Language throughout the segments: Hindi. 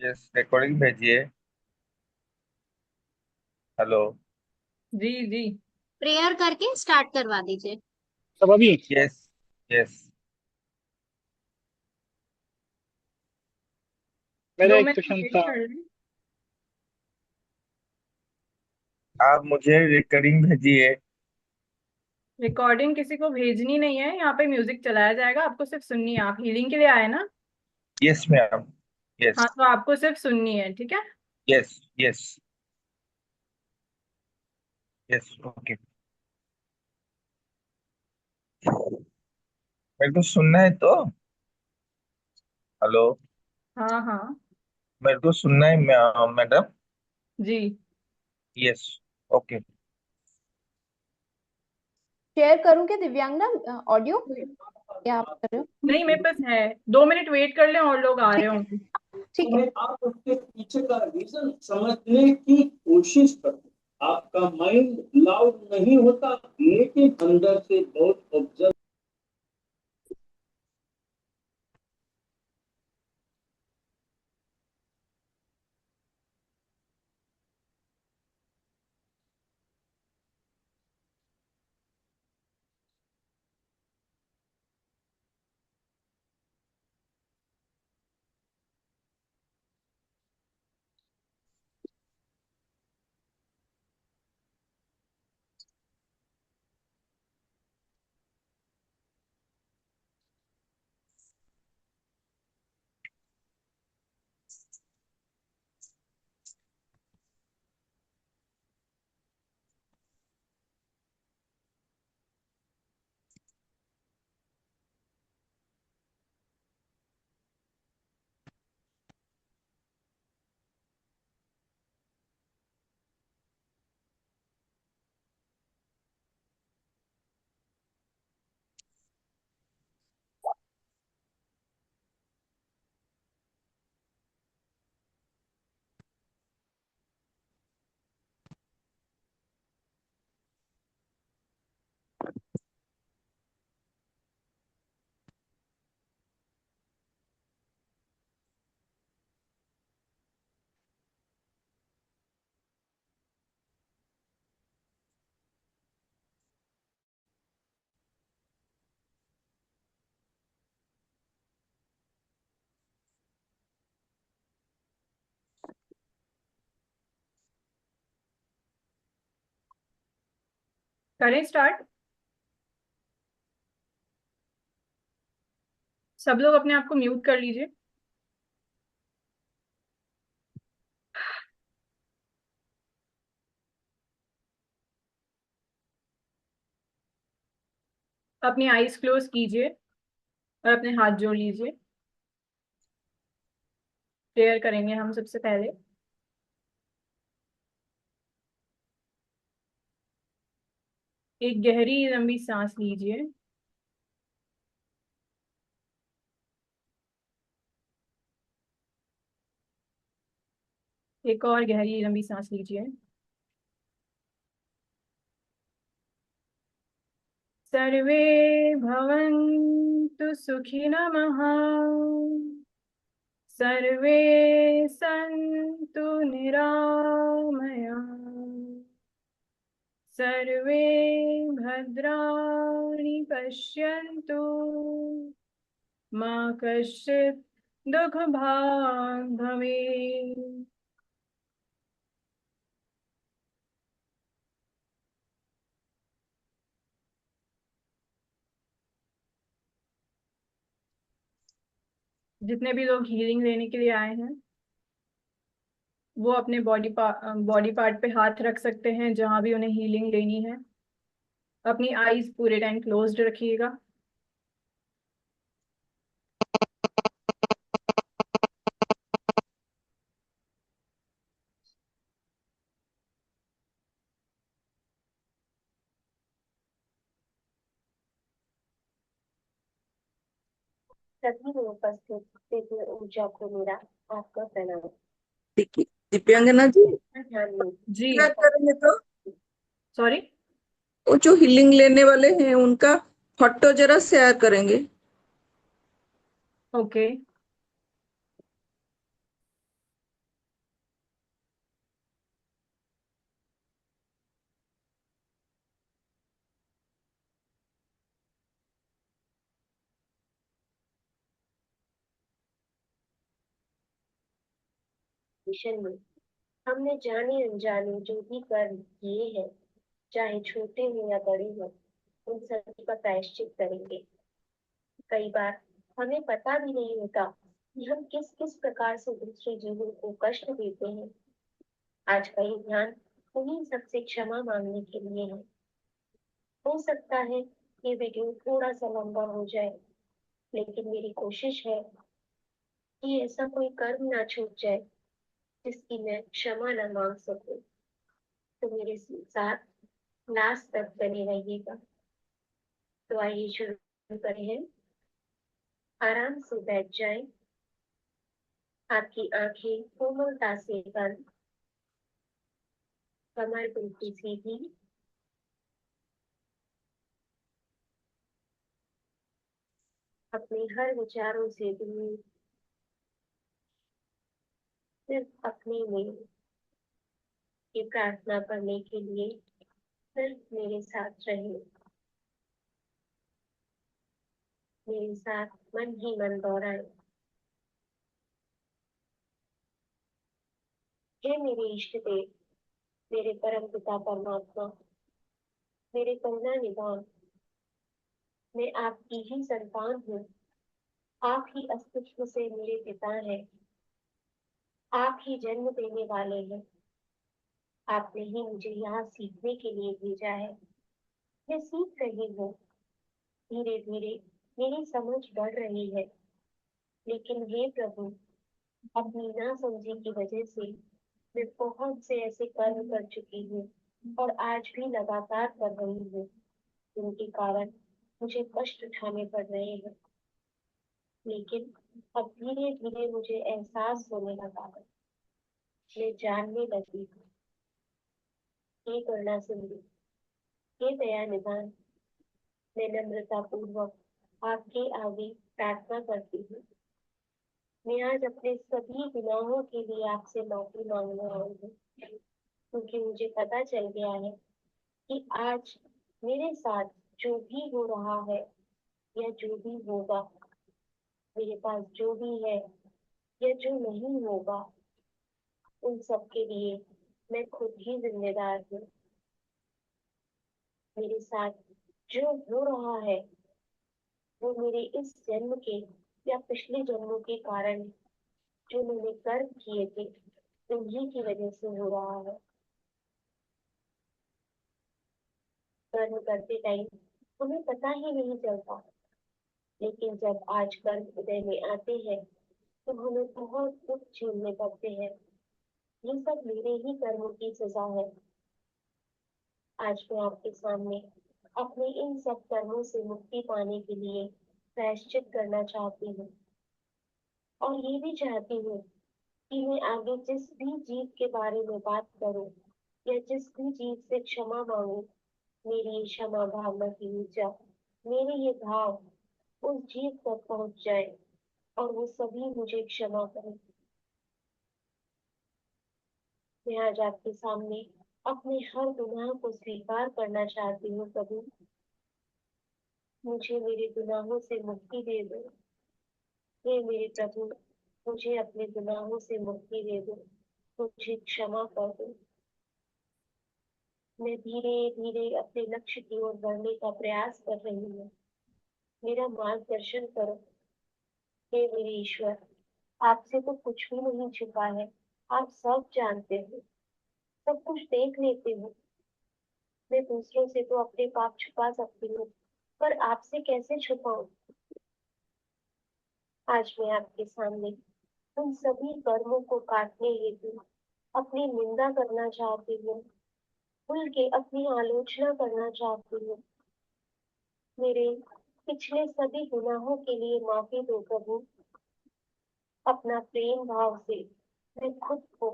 यस, रिकॉर्डिंग भेजिए। हेलो। जी जी। प्रेयर करके स्टार्ट करवा दीजिए। सब अभी यस। यस। मेरा दो एक मिनट क्वेश्चन वेट था। कर लें। आप मुझे रिकॉर्डिंग भेजिए। रिकॉर्डिंग किसी को भेजनी नहीं है, यहाँ पे म्यूजिक चलाया जाएगा, आपको सिर्फ सुननी है। आप हीलिंग के लिए आए ना? Yes ma'am. यस। हाँ, तो आपको सिर्फ सुननी है, ठीक है। यस। यस। यस। ओके। मेरे को सुनना है तो। हेलो। हाँ हाँ। मेरे को सुनना है मैडम। जी। यस। ओके। शेयर करूं क्या दिव्यांगना ऑडियो? क्या आप कर रहे हो? नहीं, मेरे पास है। 2 मिनट वेट कर लें और लोग आ रहे ठीक है, होंगे। ठीक है। आप उसके पीछे का रीजन समझने की कोशिश करो। आपका माइंड लाउड नहीं होता, लेकिन अंदर से बहुत ऑब्जर्व। करें स्टार्ट। सब लोग अपने आप को म्यूट कर लीजिए। अपनी आईज क्लोज कीजिए और अपने हाथ जोड़ लीजिए। प्रेयर करेंगे हम सबसे पहले। एक गहरी लंबी सांस लीजिए। एक और गहरी लंबी सांस लीजिए। सर्वे भवन्तु सुखिनः। सर्वे सन्तु निरामयाः। सर्वे भद्राणि पश्यन्तु। मा कश्चित् दुःखभाग् भवेत्। जितने भी लोग हीलिंग लेने के लिए आए हैं, वो अपने बॉडी पार्ट पे हाथ रख सकते हैं जहां भी उन्हें हीलिंग लेनी है। अपनी आईज पूरे टाइम क्लोज्ड रखिएगा। सभी में उपस्थित दिव्य ऊर्जा को मेरा आपका प्रणाम। देखिए दिव्यांगना जी, जी। क्या करेंगे तो सॉरी। वो जो हीलिंग लेने वाले हैं उनका फोटो जरा शेयर करेंगे। ओके। जनरेशन में हमने जाने अनजाने जो भी कर्म किए हैं, चाहे छोटे हो या बड़े हो, उन सभी का प्रायश्चित करेंगे। कई बार हमें पता भी नहीं होता कि हम किस किस प्रकार से दूसरे जीवों को कष्ट देते हैं। आज का ये ध्यान उन्हीं सबसे क्षमा मांगने के लिए है। हो सकता है ये वीडियो थोड़ा सा लंबा हो जाए, लेकिन मेरी कोशिश है कि ऐसा कोई कर्म ना छूट जाए जिसकी मैं क्षमा न मांग सकूं। तो मेरे साथ लास्ट तक बने रहिएगा। तो आइए शुरू करें। आराम से बैठ जाएं, आपकी आंखें कोमलता से बंद, कमर बिल्कुल सीधी, अपने हर विचारों से दूर सिर्फ अपने में ये प्रार्थना करने के लिए सिर्फ मेरे साथ रहे। मेरे साथ मन ही मन दोहराए। हे मेरे इष्ट देव, मेरे परम पिता परमात्मा, मेरे करुणा निधान, मैं आपकी ही संतान हूँ। आप ही अस्तित्व से मेरे पिता हैं। आप ही जन्म देने वाले हैं। आपने ही मुझे यहाँ सीखने के लिए भेजा है। मैं सीख रही हूँ। धीरे धीरे मेरी समझ बढ़ रही है। लेकिन हे प्रभु, अपनी नासमझी की वजह से मैं बहुत से ऐसे कर्म कर चुकी हूँ और आज भी लगातार कर रही हूँ, जिनके कारण मुझे कष्ट उठाने पड़ रहे हैं। लेकिन अब धीरे धीरे मुझे एहसास होने लगा है। मैं जानने लगी हूँ। हे करुणा सिंधु, हे दया निधान, मैं नम्रता पूर्वक आपके आगे प्रार्थना करती हूँ। मैं आज अपने सभी गुनाहों के लिए आपसे माफी मांगने आई हूँ, क्योंकि मुझे पता चल गया है कि आज मेरे साथ जो भी हो रहा है या जो भी होगा, मेरे पास जो भी है या जो नहीं होगा, उन सब के लिए मैं खुद ही जिम्मेदार हूँ। मेरे साथ जो हो रहा है वो मेरे इस जन्म के या पिछले जन्मों के कारण जो मैंने कर्म किए थे उन्हीं की वजह से हो रहा है। कर्म करते टाइम हमें पता ही नहीं चलता, लेकिन जब आज कर्म हृदय में आते हैं तो हमें बहुत दुख झेलने पड़ते हैं। ये सब मेरे ही कर्मों की सजा है। आज मैं आपके सामने अपने इन सब कर्मों से मुक्ति पाने के लिए प्रायश्चित करना चाहती हूँ, और ये भी चाहती हूँ कि मैं आगे जिस भी जीव के बारे में बात करूँ या जिस भी जीव से क्षमा मांगू, मेरी ये क्षमा भावना की ऊर्जा, मेरे ये भाव उस जीव तक पहुंच जाए और वो सभी मुझे क्षमा करें। मैं आज आपके सामने अपने हर गुनाह को स्वीकार करना चाहती हूँ। प्रभु, मुझे मेरे गुनाहों से मुक्ति दे दो। हे मेरे प्रभु, मुझे अपने गुनाहों से मुक्ति दे दो। मुझे क्षमा कर दो। मैं धीरे धीरे अपने लक्ष्य की ओर बढ़ने का प्रयास कर रही हूँ। मेरा मार्गदर्शन करो। हे मेरे ईश्वर, आपसे तो कुछ भी नहीं छुपा है। आप सब जानते हो, सब कुछ देख लेते हो। मैं दूसरों से तो अपने पाप छुपा सकती हूँ, पर आपसे कैसे छुपाऊं? आज मैं आपके सामने उन सभी कर्मों को काटने हेतु अपनी निंदा करना चाहती हूँ, खुल के अपनी आलोचना करना चाहती हूँ। मेरे पिछले सभी गुनाहों के लिए माफी दो प्रभु। अपना प्रेम भाव से मैं खुद को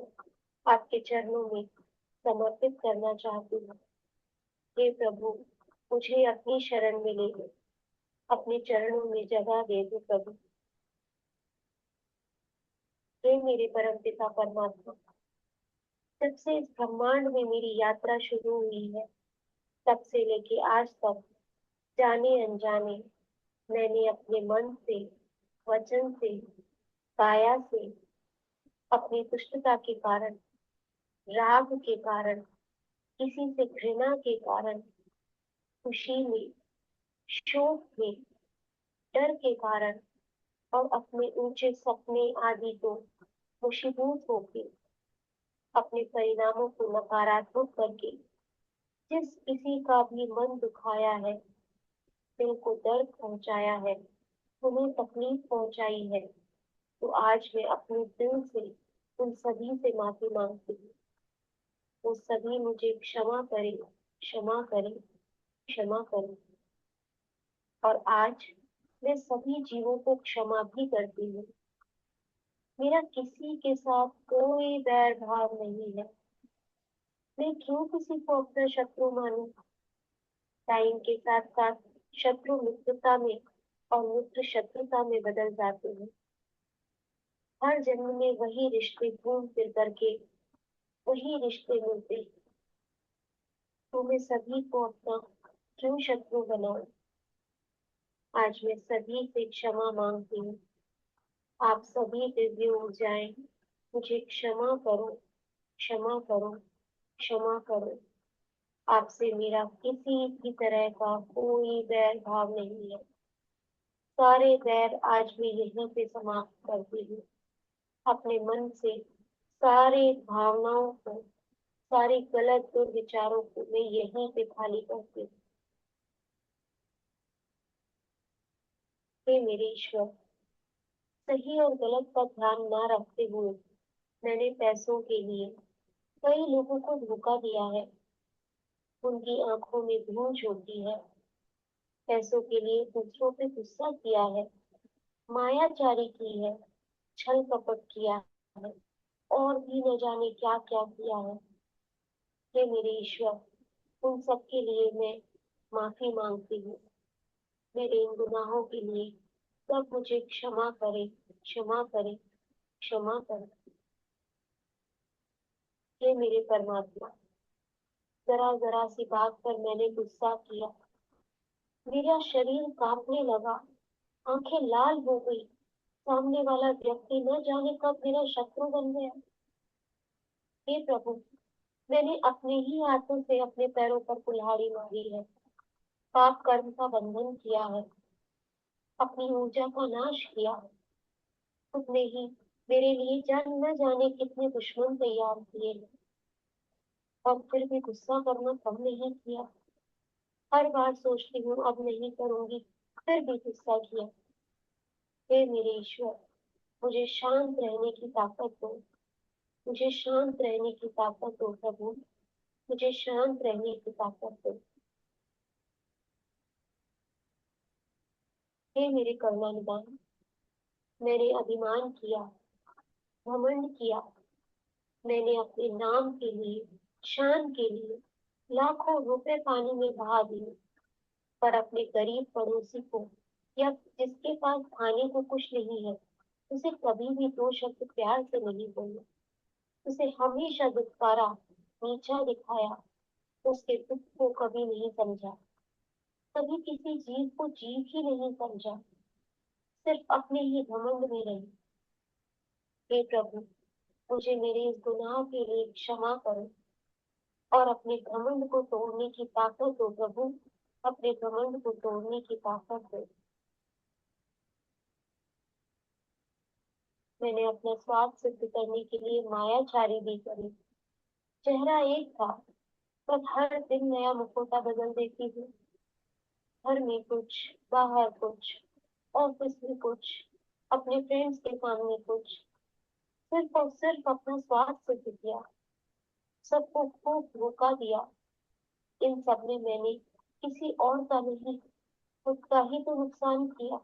आपके चरणों में समर्पित करना चाहती हूँ। हे प्रभु, मुझे अपनी शरण में ले लो। अपने चरणों में जगह दे दो प्रभु। हे मेरे परम पिता परमात्मा, जब से इस ब्रह्मांड में मेरी यात्रा शुरू हुई है, तब से लेके आज तक जाने अनजाने मैंने अपने मन से, वचन से, काया से अपनी दुष्टता के कारण, राग के कारण, किसी से घृणा के कारण, खुशी में, शोक में, डर के कारण और अपने ऊंचे सपने आदि को मुशीबूत होकर अपने परिणामों को नकारात्मक करके जिस किसी का भी मन दुखाया है, दिल को दर्द पहुंचाया है, उन्हें तकलीफ पहुंचाई है, तो आज मैं अपने दिल से उन सभी से माफी मांगती हूँ। वो सभी मुझे क्षमा करें, क्षमा करें, क्षमा करें। और आज मैं सभी जीवों को क्षमा भी करती हूँ। मेरा किसी के साथ कोई बैर भाव नहीं है। मैं क्यों किसी को अपना शत्रु मानूं? टाइम के साथ साथ शत्रु मित्रता में और मित्र शत्रुता में बदल जाते हैं। हर जन्म में वही रिश्ते घूम फिर करके वही रिश्ते मिलते हैं। तो मैं सभी को अपना क्यों शत्रु बनाऊं? आज मैं सभी से क्षमा मांगती हूँ। आप सभी दिव्य ऊर्जाएं मुझे क्षमा करो, क्षमा करो, क्षमा करो। आपसे मेरा किसी भी तरह का कोई बैर भाव नहीं है। सारे बैर आज मैं यहीं पे समाप्त करती हूँ। अपने मन से सारे भावनाओं को, सारे गलत दुर्विचारों को मैं यहीं पे खाली करती हूँ। हे मेरे ईश्वर, सही और गलत का ध्यान ना रखते हुए मैंने पैसों के लिए कई लोगों को धोखा दिया है। उनकी आंखों में धूल होती है। पैसों के लिए दूसरों पे गुस्सा किया है, मायाचारी की है, छल कपट किया है और भी न जाने क्या क्या किया है। हे मेरे ईश्वर, उन सब के लिए मैं माफी मांगती हूँ। मेरे इन गुनाहों के लिए सब मुझे क्षमा करे, क्षमा करे, क्षमा करे। हे मेरे परमात्मा, जरा जरा सी बात पर मैंने गुस्सा किया, मेरा शरीर कांपने लगा, आंखें लाल हो गई, सामने वाला व्यक्ति न जाने कब मेरा शत्रु बन गया। हे प्रभु, मैंने अपने ही हाथों से अपने पैरों पर कुल्हाड़ी मारी है, पाप कर्म का बंधन किया है, अपनी ऊर्जा का नाश किया है। खुद ने ही मेरे लिए जान न जाने कितने दुश्मन तैयार किए हैं, और फिर भी गुस्सा करना कम नहीं किया। हर बार सोचती हूँ अब नहीं करूंगी, फिर भी गुस्सा किया। हे मेरे ईश्वर, मुझे शांत रहने की ताकत दो, मुझे शांत रहने की ताकत दो प्रभु, मुझे शांत रहने की ताकत दो। हे मेरे करुणा निदान, मैंने अभिमान किया, घमंड किया, मैंने अपने नाम के लिए, शान के लिए लाखों रुपए पानी में बहा दिए, पर अपने गरीब पड़ोसी को या जिसके पास खाने को कुछ नहीं है उसे कभी भी दो शब्द प्यार से नहीं बोला, उसे हमेशा दुत्कारा, नीचा दिखाया, उसके दुख को कभी नहीं समझा, कभी किसी जीव को जीव ही नहीं समझा, सिर्फ अपने ही घमंड में रही। हे प्रभु, मुझे मेरे इस गुनाह के लिए क्षमा करो और अपने घमंड को तोड़ने की ताकत दो प्रभु, अपने घमंड को तोड़ने की ताकत दो। मैंने अपना स्वार्थ सिद्ध करने के लिए मायाचारी भी करी। चेहरा एक था, पर हर दिन नया मुखौटा बदल देती हूँ। घर में कुछ, बाहर कुछ, ऑफिस में कुछ, अपने फ्रेंड्स के सामने कुछ, सिर्फ और सिर्फ अपना स्वार्थ सिद्ध किया, सबको खूब धोखा दिया। इन सब में मैंने किसी और का नहीं, खुद का ही तो नुकसान किया।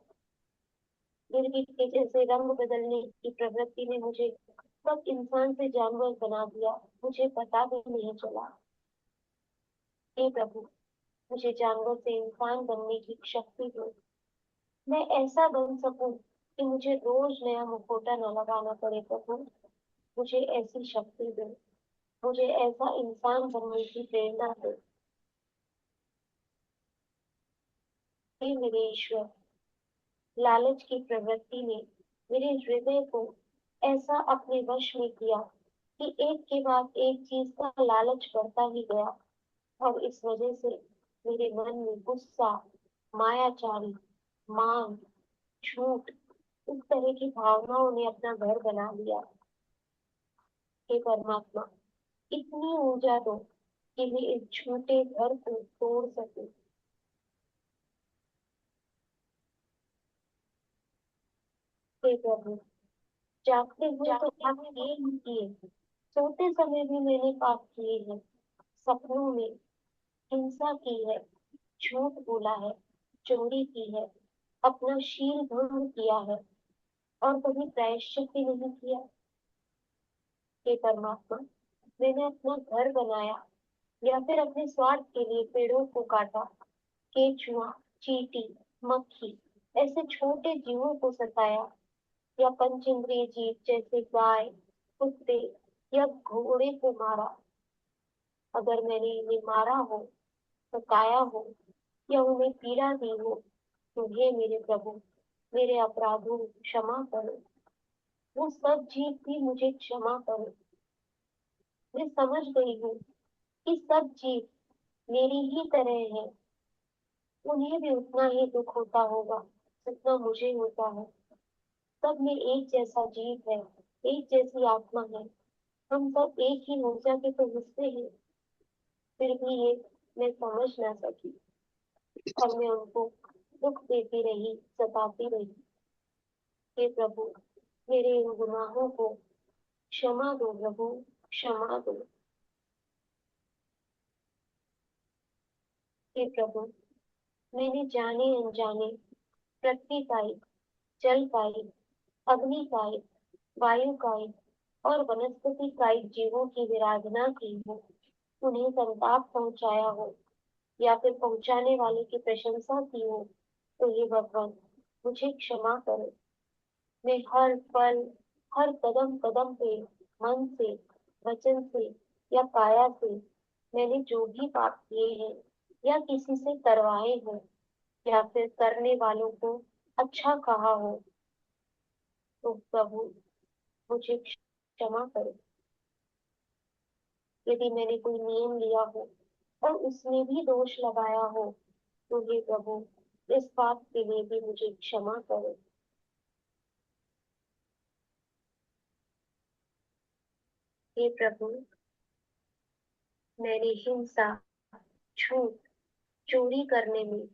गिरगिट के जैसे रंग बदलने की प्रवृत्ति ने मुझे कब इंसान से जानवर बना दिया, मुझे पता भी नहीं चला। हे प्रभु, मुझे जानवर से इंसान बनने की शक्ति दो। मैं ऐसा बन सकूं कि मुझे रोज नया मुखौटा न लगाना पड़े प्रभु, मुझे ऐसी शक्ति दो, मुझे ऐसा इंसान बनने की प्रेरणा दो। हे मेरे ईश्वर, लालच की प्रवृत्ति ने मेरे हृदय को ऐसा अपने वश में किया कि एक के बाद एक चीज का लालच बढ़ता ही गया, और इस वजह से मेरे मन में गुस्सा, मायाचारी, मांग, झूठ, इस तरह की भावनाओं ने अपना घर बना लिया। हे परमात्मा, इतनी ऊर्जा दो कि मैं इस झूठे घर को तोड़ सकूं। हे प्रभु, जागते हुए तो पाप किए ही किए, सोते समय भी मैंने पाप किए हैं, सपनों में हिंसा की है, झूठ बोला है, चोरी की है, अपना शील भंग किया है, और कभी प्रायश्चित भी नहीं किया। हे परमात्मा, मैंने अपना घर बनाया या फिर अपने स्वार्थ के लिए पेड़ों को काटा, केचुआ, चींटी, मक्खी ऐसे छोटे जीवों को सताया, या पंचेंद्रिय जीव जैसे गाय, कुत्ते या घोड़े को मारा। अगर मैंने इन्हें मारा हो, सताया हो या उन्हें पीड़ा दी हो, तो हे मेरे प्रभु, मेरे अपराधों को क्षमा करो। वो सब जीव भी मुझे क्षमा करो। मैं समझ गई हूँ कि सब जीव मेरी ही तरह हैं, उन्हें भी उतना ही दुख होता होगा जितना मुझे होता है। सब में एक जैसा जीव है, एक जैसी आत्मा है, हम सब एक ही ऊर्जा के तो हिस्से हैं। फिर भी ये मैं समझ ना सकी, और मैं उनको दुख देती रही, सताती रही। हे प्रभु, मेरे इन गुनाहों को क्षमा दो प्रभु, क्षमा दो। हे प्रभु, मैंने जाने अनजाने पृथ्वी कायिक, जल कायिक, अग्नि कायिक, वायु कायिक और वनस्पति कायिक जीवों की विराधना की हो, उन्हें संताप पहुंचाया हो या फिर पहुंचाने वाले की प्रशंसा की हो, तो हे भगवान, मुझे क्षमा करो। मैं हर पल, हर कदम कदम पे मन से, वचन से या काया से मैंने जो भी पाप किए हैं या किसी से करवाए हो या फिर करने वालों को अच्छा कहा हो, तो प्रभु मुझे क्षमा करो। यदि मैंने कोई नियम लिया हो और उसमें भी दोष लगाया हो, तो हे प्रभु, इस बात के लिए भी मुझे क्षमा करो। हे प्रभु, मैंने हिंसा, झूठ, चोरी करने में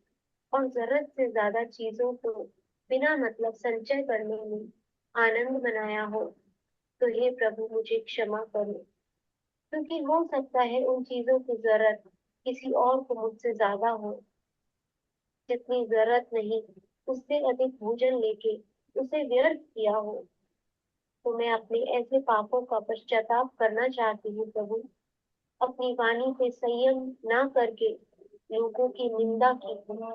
और जरूरत से ज्यादा चीजों को बिना मतलब संचय करने में आनंद मनाया हो, तो हे प्रभु मुझे क्षमा करो। क्योंकि हो सकता है उन चीजों की जरूरत किसी और को मुझसे ज्यादा हो, जितनी जरूरत नहीं उससे अधिक भोजन लेके उसे व्यर्थ किया हो। तो मैं अपने ऐसे पापों का पश्चाताप करना चाहती हूँ प्रभु। अपनी वाणी पे संयम ना करके लोगों की निंदा की हो,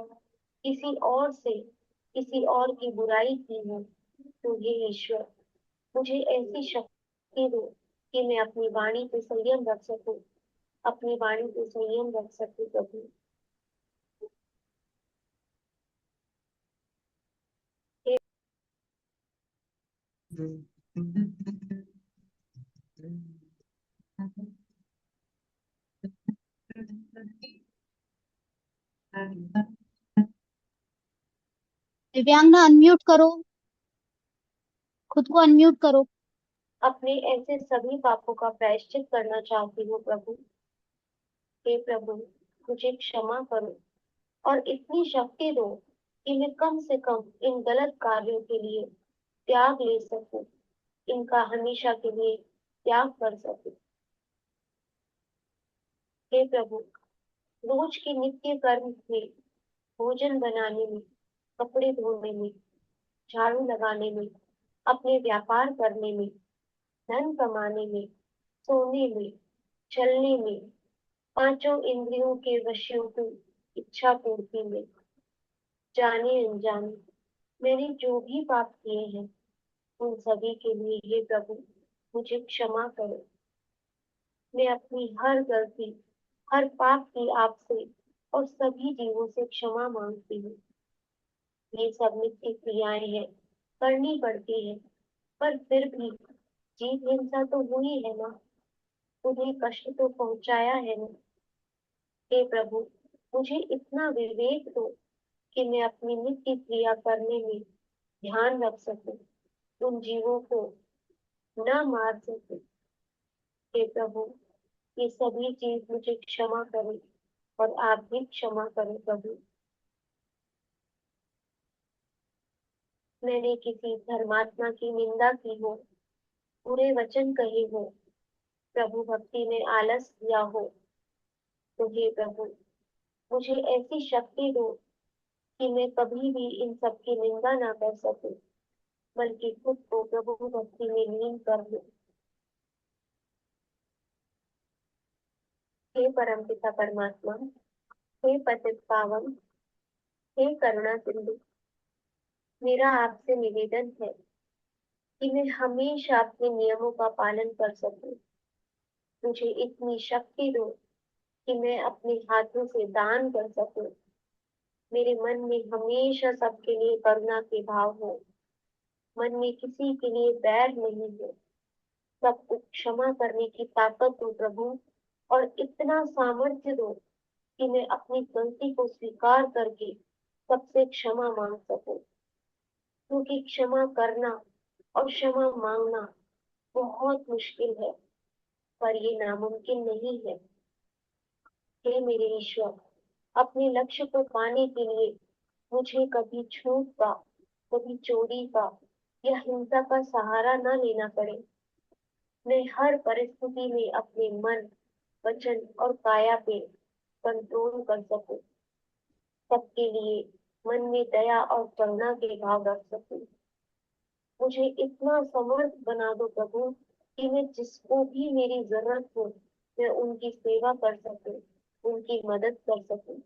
किसी और से किसी और की बुराई की हो, तो हे ईश्वर, मुझे ऐसी शक्ति दो कि मैं अपनी वाणी पे संयम रख सकूं, अपनी वाणी पे संयम रख सकूं प्रभु। हे दिव्यांगना अनम्यूट करो, खुद को अनम्यूट करो। अपने ऐसे सभी पापों का प्रायश्चित करना चाहती हूँ प्रभु। हे प्रभु, मुझे क्षमा करो और इतनी शक्ति दो कि मैं कम से कम इन गलत कार्यों के लिए त्याग ले सकूं, इनका हमेशा के लिए त्याग कर सकूं। हे प्रभु, रोज के नित्य कर्म में, भोजन बनाने में, कपड़े धोने में, झाड़ू लगाने में, अपने व्यापार करने में, धन कमाने में, सोने में, चलने में, पांचों इंद्रियों के वशियों की इच्छा पूर्ति में, जाने अनजाने मैंने जो भी पाप किए हैं, उन सभी के लिए हे प्रभु मुझे क्षमा करो। मैं अपनी हर गलती, हर पाप की आपसे और सभी जीवों से क्षमा मांगती हूँ। ये सब नित्य क्रियाएं हैं, करनी पड़ती है, पर फिर भी जीव हिंसा तो हुई है ना, उन्हें कष्ट तो पहुंचाया है ना। हे प्रभु, मुझे इतना विवेक दो कि मैं अपनी नित्य क्रिया करने में ध्यान रख सकूं, उन जीवों को न मार सकूं। हे प्रभु, ये सभी चीज मुझे क्षमा करें और आप भी क्षमा करें प्रभु। मैंने किसी धर्मात्मा की निंदा की हो, बुरे वचन कहे हो, प्रभु भक्ति में आलस किया हो, तो हे प्रभु मुझे ऐसी शक्ति दो कि मैं कभी भी इन सब की निंदा ना कर सकूं, बल्कि खुद को प्रभु भक्ति में लीन कर लूं। हे परमपिता परमात्मा, हे पतित पावन, हे करुणा सिंधु, मेरा आपसे निवेदन है कि मैं हमेशा अपने नियमों का पालन कर सकूं। मुझे इतनी शक्ति दो कि मैं अपने हाथों से दान कर सकूं। मेरे मन में हमेशा सबके लिए करुणा के भाव हो, मन में किसी के लिए बैर नहीं हो, सबको क्षमा करने की ताकत दो प्रभु, और इतना सामर्थ्य दो कि मैं अपनी गलती को स्वीकार करके सबसे क्षमा मांग सकूं। क्योंकि क्षमा करना और क्षमा मांगना बहुत मुश्किल है, पर ये नामुमकिन नहीं है। हे मेरे ईश्वर, अपने लक्ष्य को पाने के लिए मुझे कभी झूठ का, कभी चोरी का या हिंसा का सहारा न लेना पड़े। मैं हर परिस्थिति में अपने मन, वचन और काया पे कंट्रोल कर सकूं। सबके लिए मन में दया और करुणा के भाव रख सकूं। मुझे इतना समर्थ बना दो प्रभु कि मैं जिसको भी मेरी जरूरत हो, मैं उनकी सेवा कर सकूं, उनकी मदद कर सकूं,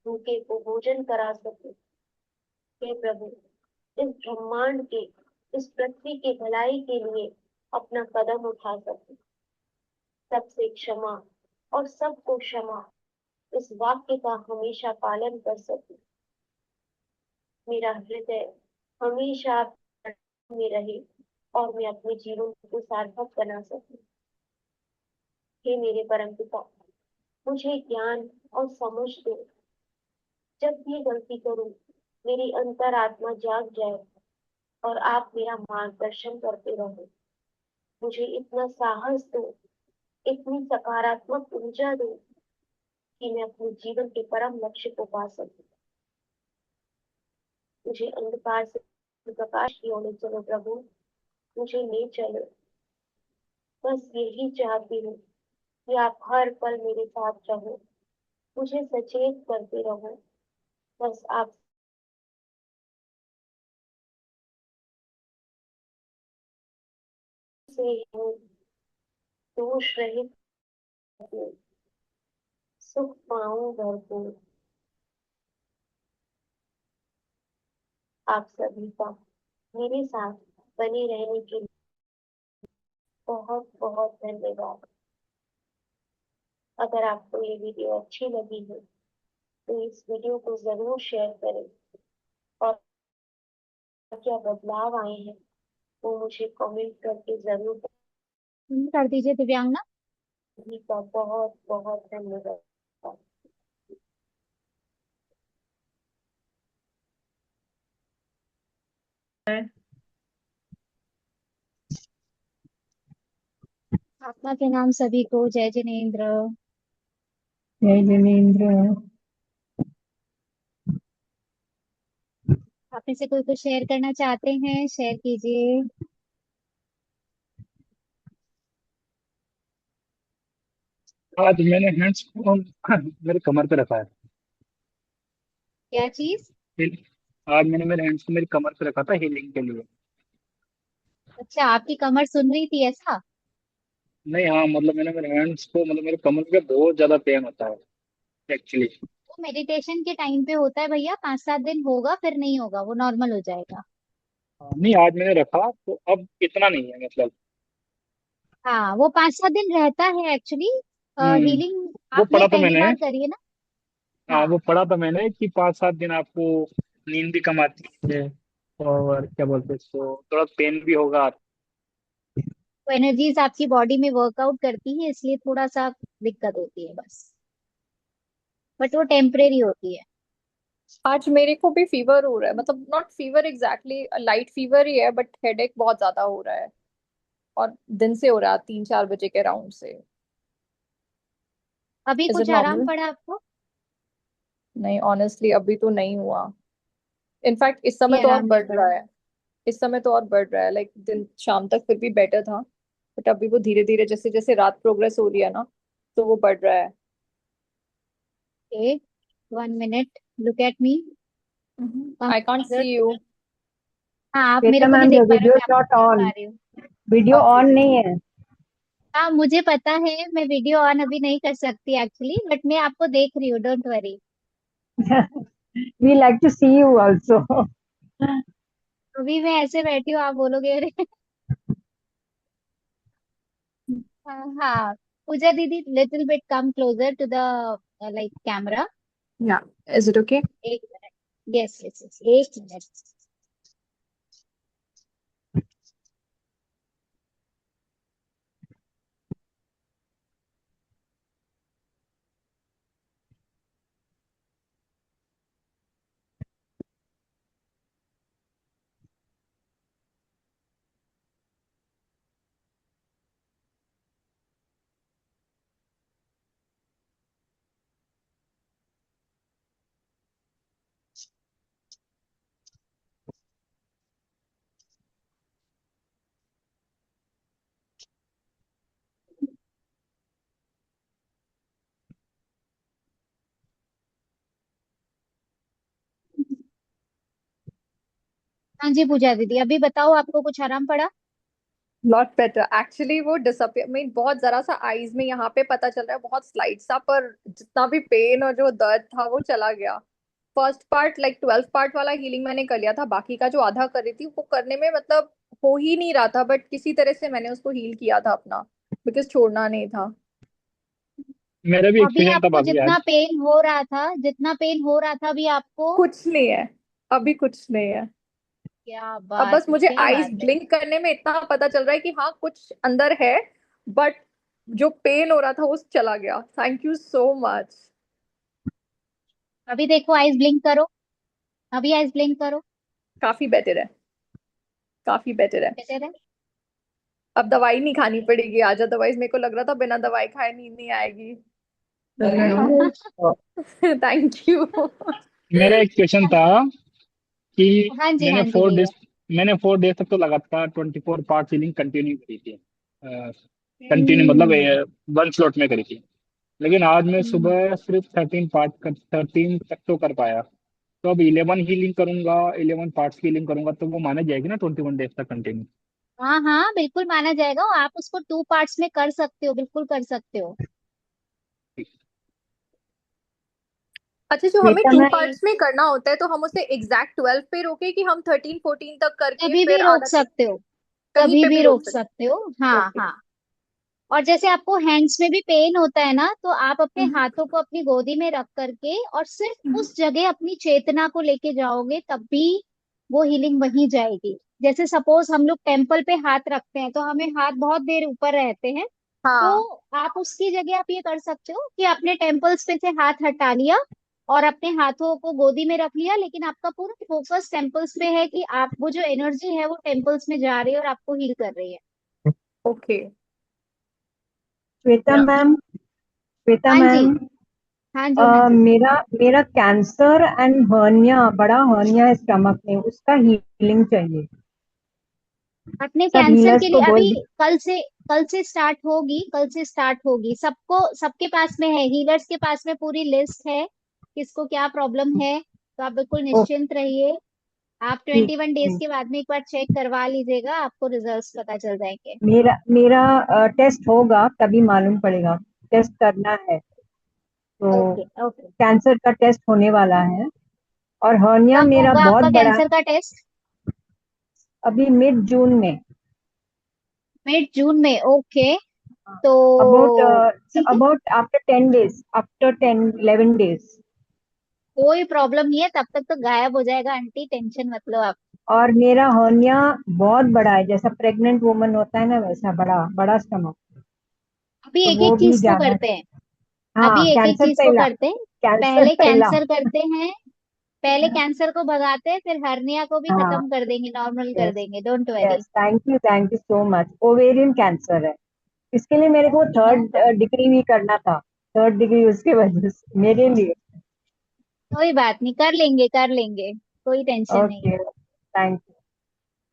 भूखे को भोजन करा सकूं। हे प्रभु, इस ब्रह्मांड के, इस पृथ्वी की भलाई के लिए अपना कदम उठा सकूं। सबसे क्षमा और सबको क्षमा, इस वाक्य का हमेशा पालन कर सकूं। मेरा हृदय हमेशा आप में रहे और मैं अपने जीवन को सार्थक बना सकूं। हे मेरे परमपिता, मुझे ज्ञान और समझ दो। जब भी गलती करूं, मेरी अंतरात्मा जाग जाए और आप मेरा मार्गदर्शन करते रहो। मुझे इतना साहस दो, इतनी सकारात्मक ऊर्जा दो कि मैं अपने जीवन के परम लक्ष्य को पा सकूं। मुझे अंधकार से प्रकाश की ओर ले चलो प्रभु, मुझे ले चलो। बस यही चाहती हूँ कि आप हर पल मेरे साथ रहो, मुझे सचेत करते रहो। बस आप से हूँ, दोष रहित हूँ, सुख पाऊं भरपूर। आप सभी का मेरे साथ बने रहने के लिए बहुत बहुत धन्यवाद। अगर आपको ये वीडियो अच्छी लगी है तो इस वीडियो को जरूर शेयर करें, और क्या बदलाव आए हैं वो मुझे कमेंट करके जरूर कर दीजिए दिव्यांगना। सभी का बहुत बहुत धन्यवाद। आत्मा के नाम सभी को जय जिनेन्द्र। जय जिनेन्द्र। आप में से कोई कुछ शेयर करना चाहते हैं, शेयर कीजिए। आज मैंने हैंड्स फोन मेरे कमर पे रखा है। क्या चीज? आज मैंने मेरे हैंड्स को मेरी कमर पे रखा था हीलिंग के लिए। अच्छा, आपकी कमर सुन रही थी ऐसा? नहीं, हाँ, मतलब मैंने मेरे हैंड्स को, मतलब मेरे कमर पे बहुत ज्यादा पेन होता है एक्चुअली। वो मेडिटेशन के टाइम पे होता है भैया, 5-7 दिन होगा फिर नहीं होगा, वो नॉर्मल हो जाएगा। नहीं, आज मैंने रखा तो अब इतना नहीं है मतलब। हाँ, वो 5-7 दिन रहता है एक्चुअली। हम्म। हीलिंग वो आपने पढ़ा था पहली मैंने। बार करी है ना? हाँ, हाँ। वो पढ़ा था मैंने कि 5-7 दिन आपको नींद भी कम आती है और क्या बोलते हैं इसको, थोड़ा पेन भी होगा। तो एनर्जीज आपकी बॉडी में वर्कआउट करती है, इसलिए थोड़ा सा दिक्कत होती है बस, बट वो टेम्परेरी होती है। आज मेरे को भी फीवर हो रहा है, मतलब not fever exactly, light fever ही है, बट हेडेक बहुत ज्यादा हो रहा है। और दिन से हो रहा है, 3-4 बजे के राउंड से। अभी इज इट कुछ आराम नॉर्मल? पड़ा आपको? नहीं, ऑनेस्टली अभी तो नहीं हुआ। इनफैक्ट इस भी समय तो और आराम नहीं बढ़ पड़ा? रहा है। इस समय तो और बढ़ रहा है, लाइक दिन शाम तक फिर भी बेटर था, बट अभी वो धीरे धीरे जैसे जैसे रात प्रोग्रेस हो रही है ना, तो वो बढ़ रहा है। Okay, 1 minute, look at me. I can't see you. हाँ, आप मेरे श्वेता को भी मैम, देख योर पा रहे हो, वीडियो मैं इज आपको नॉट देख ऑन। पा रही हूँ। Video okay. ऑन नहीं है। हाँ, मुझे पता है, मैं वीडियो ऑन अभी नहीं कर सकती एक्चुअली, बट मैं आपको देख रही हूँ, don't worry. We like to see you also. अभी मैं ऐसे बैठी हूँ, आप बोलोगे अरे। हाँ, पूजा दीदी, little bit come closer to the like camera. Yeah, is it okay? एक मिनट, यस यस यस, एक मिनट। हाँ जी पूजा दीदी, अभी बताओ, आपको कुछ आराम पड़ा? Lot better actually. वो डिसअपियर, मीन बहुत जरा सा आईज में यहाँ पे पता चल रहा है, बहुत स्लाइट सा, पर जितना भी पेन और जो दर्द था वो चला गया। फर्स्ट पार्ट लाइक 12 पार्ट वाला हीलिंग मैंने कर लिया था, बाकी का जो आधा कर रही थी वो करने में मतलब हो ही नहीं रहा था, बट किसी तरह से मैंने उसको हील किया था अपना, बिकॉज छोड़ना नहीं था। मेरा भी अभी एक्सपीरियंस था आपको भाभी जितना आज। पेन हो रहा था, जितना पेन हो रहा था अभी आपको? कुछ नहीं है, अभी कुछ नहीं है। क्या अब बात बस है, मुझे क्या आईज बात है। ब्लिंक करने में इतना पता चल रहा है कि हाँ कुछ अंदर है, बट जो पेन हो रहा था वो चला गया। Thank you so much. अभी देखो, आइज ब्लिंक करो, अभी आइज ब्लिंक करो। काफी बेटर है, काफी बेटर है। बेटर है? अब दवाई नहीं खानी पड़ेगी आज, अदरवाइज मेरे को लग रहा था बिना दवाई खाए नींद नहीं आएगी। Thank you. मेरा एक क्वेश्चन था कि हाँ जी, मैंने हाँ जी फोर भैया। डेज मैंने 4 डेज तक तो लगातार 24 पार्ट सीलिंग कंटिन्यू करी थी। कंटिन्यू मतलब हम्म। 1 स्लॉट में करी थी। लेकिन आज मैं हम्म। सुबह सिर्फ 13 तक तो कर पाया। तो अब 11 हीलिंग करूंगा, 11 पार्ट्स की हीलिंग करूंगा तो वो माना जाएगी ना 21 डेज तक कंटिन्यू? हाँ हाँ, बिल्कुल माना जाएगा, और आप उसको 2 पार्ट्स में कर सकते हो, बिल्कुल कर सकते हो। अच्छा, जो हमें श्वेता टू मैम, पार्ट्स में करना होता है तो हम उसे एग्जैक्ट 12 पे रोके कि हम 13-14 तक करके कभी भी फिर रोक आधा सकते हो, कहीं कभी पे भी भी रोक रोक सकते? सकते हो। हाँ ओके। हाँ। और जैसे आपको हैंड्स में भी पेन होता है ना, तो आप अपने हम्म। हाथों को अपनी गोदी में रख करके और सिर्फ हम्म। उस जगह अपनी चेतना को लेके जाओगे, तब भी वो हीलिंग वहीं जाएगी। जैसे सपोज हम लोग टेम्पल पे हाथ रखते हैं, तो हमें हाथ बहुत देर ऊपर रहते हैं। तो हाँ। आप उसकी जगह आप ये कर सकते हो कि अपने टेम्पल्स पे से हाथ हटा लिया और अपने हाथों को गोदी में रख लिया, लेकिन आपका पूरा फोकस टेम्पल्स पे है कि आप, वो जो एनर्जी है वो टेम्पल्स में जा रही है और आपको हील कर रही है। ओके। श्वेता या। मैम, श्वेता हाँ जी, मैम, हाँ जी, हाँ जी। मेरा मेरा कैंसर एंड हर्निया, बड़ा हर्निया है स्टमक में, उसका हीलिंग चाहिए। अपने सब कैंसर हीलर्स के को लिए बोल अभी दी। कल से स्टार्ट होगी, कल से स्टार्ट होगी, सबको, सबके पास में है, हीलर्स के पास में पूरी लिस्ट है किसको क्या प्रॉब्लम है। तो आप बिल्कुल ओ, निश्चिंत रहिए। आप ठीक 21 डेज ठीक। के बाद में एक बार चेक करवा लीजिएगा, आपको रिजल्ट्स पता चल जाएंगे। मेरा मेरा टेस्ट होगा तभी मालूम पड़ेगा। टेस्ट करना है तो ओके ओके। कैंसर का टेस्ट होने वाला है। और हर्निया कब मेरा होगा बहुत आपका बड़ा है। कैंसर का टेस्ट? अभी मिड जून में। मिड जून में, ओके। तो अबाउट ठीक है, about after 10 days, after 10-11 days। कोई प्रॉब्लम नहीं है, तब तक तो गायब हो जाएगा आंटी, टेंशन मत लो आप। और मेरा हर्निया बहुत बड़ा है, जैसा प्रेग्नेंट वुमन होता है ना वैसा बड़ा बड़ा स्टमक। अभी तो एक वो एक भी चीज को जाना। करते हैं। हाँ, अभी एक एक कैंसर चीज को पहला। करते हैं। कैंसर पहले पहला। कैंसर करते हैं। पहले कैंसर को भगाते हैं, फिर हर्निया को भी हाँ। खत्म कर देंगे, नॉर्मल कर यस। देंगे, don't worry. Yes, thank you so much. Ovarian cancer है, इसके लिए मेरे को नो थर्ड डिग्री भी करना था। थर्ड डिग्री उसके वजह से मेरे लिए। कोई बात नहीं, कर लेंगे कर लेंगे, कोई टेंशन नहीं है। ओके, थैंक